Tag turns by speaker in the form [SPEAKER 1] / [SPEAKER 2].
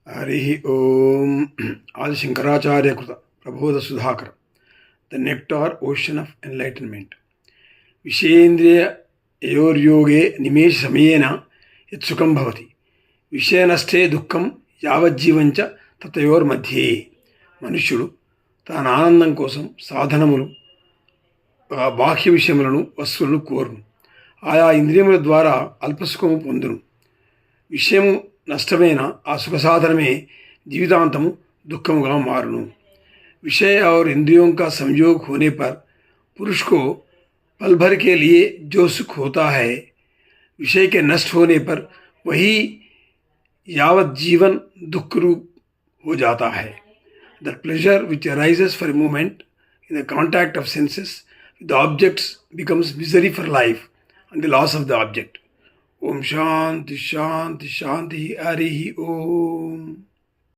[SPEAKER 1] హరి ఓం. ఆది శంకరాచార్య కృత Prabodha Sudhakara. The nectar ocean of enlightenment. విషయేంద్రియయోర్యోగే నిమేష సమయేన యత్సుఖం భవతి విషయనష్టే దుఃఖం యావజ్జీవంచ తతయోర్మధ్యే. మనుష్యుడు తన ఆనందం కోసం సాధనములు, బాహ్య విషయములను, వస్తువులను కోరును. ఆయా ఇంద్రియముల ద్వారా అల్పసుఖము పొందును. విషయము नष्टमें आ सुख साधन में जीवितांतम दुखमुगा मारुनु. विषय और इंद्रियों का संयोग होने पर पुरुष को पल भर के लिए जो सुख होता है, विषय के नष्ट होने पर वही यावत जीवन दुख रूप हो जाता है. The pleasure which arises for a moment in the contact of senses with the objects becomes misery for life and the loss of the object. Om Shanti Shanti Shanti. Hari Om.